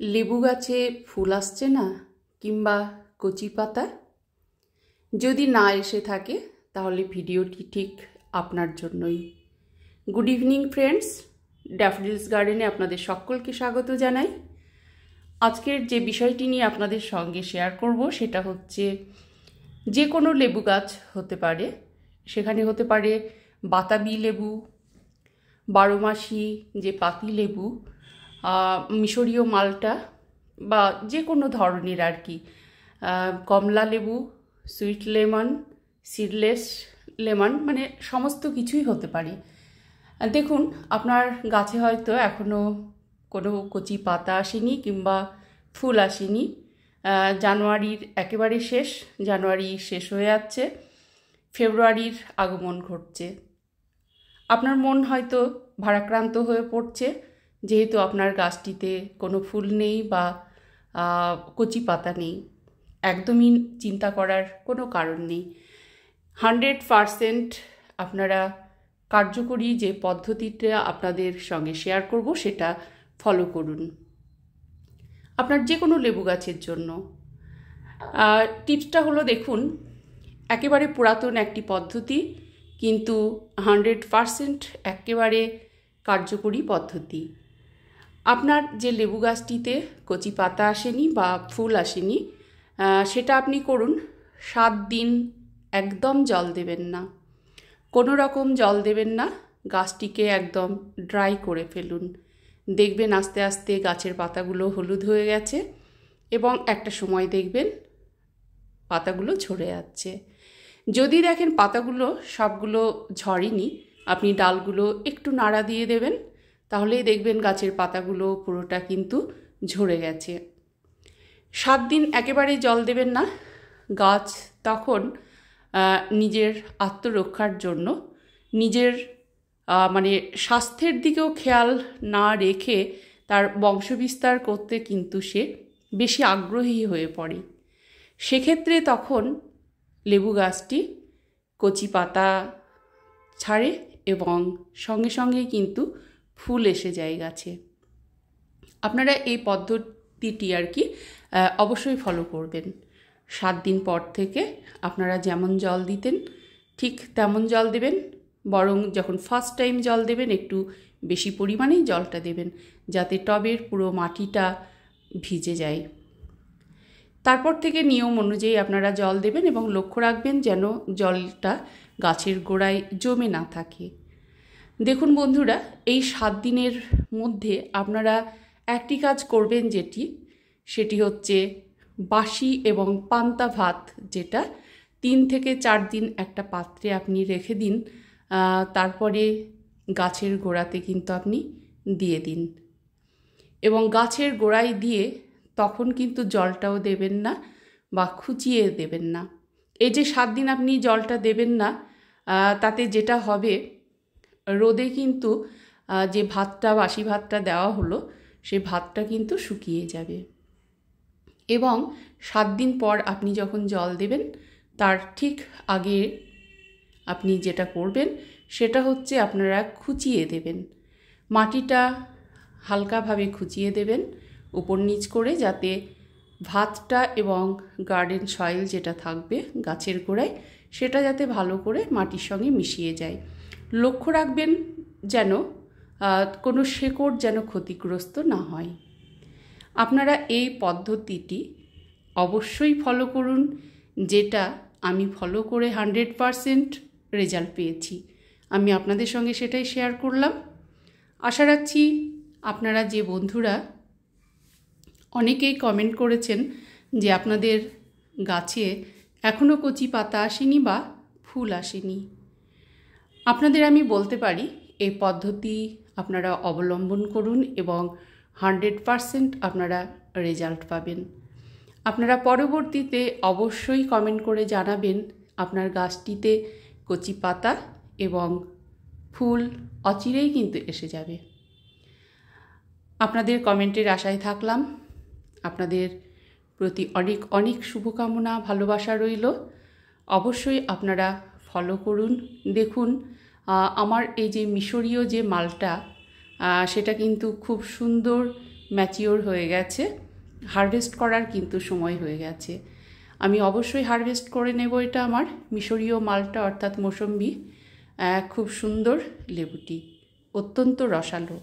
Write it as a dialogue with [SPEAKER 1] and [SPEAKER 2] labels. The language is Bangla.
[SPEAKER 1] লেবু গাছে ফুল আসছে না কিংবা কচি পাতা যদি না এসে থাকে তাহলে ভিডিওটি ঠিক আপনার জন্যই। গুড ইভিনিং ফ্রেন্ডস, ড্যাফোডিলস গার্ডেনে আপনাদের সকলকে স্বাগত জানাই। আজকের যে বিষয়টি নিয়ে আপনাদের সঙ্গে শেয়ার করব সেটা হচ্ছে যে কোনো লেবু গাছ হতে পারে, সেখানে হতে পারে বাতাবি লেবু, বারোমাসি যে পাতি লেবু, মিশরীয় মালটা বা যে কোনো ধরনের আর কি, কমলা লেবু, সুইট লেমন, সিডলেস লেমন, মানে সমস্ত কিছুই হতে পারে। দেখুন, আপনার গাছে হয়তো এখনও কোনো কচি পাতা আসেনি কিংবা ফুল আসেনি। জানুয়ারির একেবারে শেষ, জানুয়ারি শেষ হয়ে যাচ্ছে, ফেব্রুয়ারির আগমন ঘটছে। আপনার মন হয়তো ভারাক্রান্ত হয়ে পড়ছে যেহেতু আপনার গাছটিতে কোনো ফুল নেই বা কচি পাতা নেই। একদমই চিন্তা করার কোনো কারণ নেই। 100% আপনারা কার্যকরী যে পদ্ধতিটা আপনাদের সঙ্গে শেয়ার করব সেটা ফলো করুন আপনার যে কোনো লেবু গাছের জন্য। টিপসটা হলো, দেখুন, একেবারে পুরাতন একটি পদ্ধতি, কিন্তু 100% একেবারে কার্যকরী পদ্ধতি। আপনার যে লেবু গাছটিতে কচি পাতা আসেনি বা ফুল আসেনি, সেটা আপনি করুন 7 দিন একদম জল দেবেন না, কোনো রকম জল দেবেন না, গাছটিকে একদম ড্রাই করে ফেলুন। দেখবেন আস্তে আস্তে গাছের পাতাগুলো হলুদ হয়ে গেছে এবং একটা সময় দেখবেন পাতাগুলো ঝরে যাচ্ছে। যদি দেখেন পাতাগুলো সবগুলো ঝরেনি, আপনি ডালগুলো একটু নাড়া দিয়ে দেবেন, তাহলেই দেখবেন গাছের পাতাগুলো পুরোটা কিন্তু ঝরে গেছে। 7 দিন একেবারে জল দেবেন না। গাছ তখন নিজের আত্মরক্ষার জন্য নিজের মানে স্বাস্থ্যের দিকেও খেয়াল না রেখে তার বংশবিস্তার করতে কিন্তু সে বেশি আগ্রহী হয়ে পড়ে। সেক্ষেত্রে তখন লেবু গাছটি কচি পাতা ছাড়ে এবং সঙ্গে সঙ্গে কিন্তু ফুল এসে যায় গাছে। আপনারা এই পদ্ধতিটি আর কি অবশ্যই ফলো করবেন। 7 দিন পর থেকে আপনারা যেমন জল দিতেন ঠিক তেমন জল দেবেন, বরং যখন ফার্স্ট টাইম জল দেবেন একটু বেশি পরিমাণেই জলটা দেবেন যাতে টবের পুরো মাটিটা ভিজে যায়। তারপর থেকে নিয়ম অনুযায়ী আপনারা জল দেবেন এবং লক্ষ্য রাখবেন যেন জলটা গাছের গোড়ায় জমে না থাকে। দেখুন বন্ধুরা, এই 7 দিনের মধ্যে আপনারা একটি কাজ করবেন, সেটি হচ্ছে বাসি এবং পান্তা ভাত, যেটা 3 থেকে 4 দিন একটা পাত্রে আপনি রেখে দিন, তারপরে গাছের গোড়াতে কিন্তু আপনি দিয়ে দিন এবং গাছের গোড়ায় দিয়ে তখন কিন্তু জলটাও দেবেন না বা খুঁচিয়ে দেবেন না। এই যে 7 দিন আপনি জলটা দেবেন না, তাতে যেটা হবে, রোদে কিন্তু যে ভাতটা, বাসি ভাতটা দেওয়া হলো, সেই ভাতটা কিন্তু শুকিয়ে যাবে এবং 7 দিন পর আপনি যখন জল দেবেন তার ঠিক আগে আপনি যেটা করবেন সেটা হচ্ছে আপনারা খুঁচিয়ে দেবেন। মাটিটা হালকাভাবে খুঁচিয়ে দেবেন উপর নিচ করে, যাতে ভাতটা এবং গার্ডেন সয়েল যেটা থাকবে গাছের গোড়ায় সেটা যাতে ভালো করে মাটির সঙ্গে মিশিয়ে যায়। লক্ষ্য রাখবেন যেন কোনো শেকড় যেন ক্ষতিগ্রস্ত না হয়। আপনারা এই পদ্ধতিটি অবশ্যই ফলো করুন, যেটা আমি ফলো করে 100% রেজাল্ট পেয়েছি। আমি আপনাদের সঙ্গে সেটাই শেয়ার করলাম। আশা রাখছি আপনারা, যে বন্ধুরা অনেকেই কমেন্ট করেছেন যে আপনাদের গাছে এখনও কচি পাতা আসেনি বা ফুল আসেনি, আপনাদের আমি বলতে পারি এই পদ্ধতি আপনারা অবলম্বন করুন এবং 100% আপনারা রেজাল্ট পাবেন। আপনারা পরবর্তীতে অবশ্যই কমেন্ট করে জানাবেন আপনার গাছটিতে কচি পাতা এবং ফুল অচিরেই কিন্তু এসে যাবে। আপনাদের কমেন্টের আশায় থাকলাম। আপনাদের প্রতি অনেক অনেক শুভকামনা, ভালোবাসা রইল। অবশ্যই আপনারা ফলো করুন। দেখুন, আমার এই যে মিশরীয় যে মালটা, সেটা কিন্তু খুব সুন্দর ম্যাচিওর হয়ে গেছে, হারভেস্ট করার কিন্তু সময় হয়ে গেছে। আমি অবশ্যই হারভেস্ট করে নেব। এটা আমার মিশরীয় মালটা অর্থাৎ মৌসম্বি। খুব সুন্দর লেবুটি, অত্যন্ত রসালো।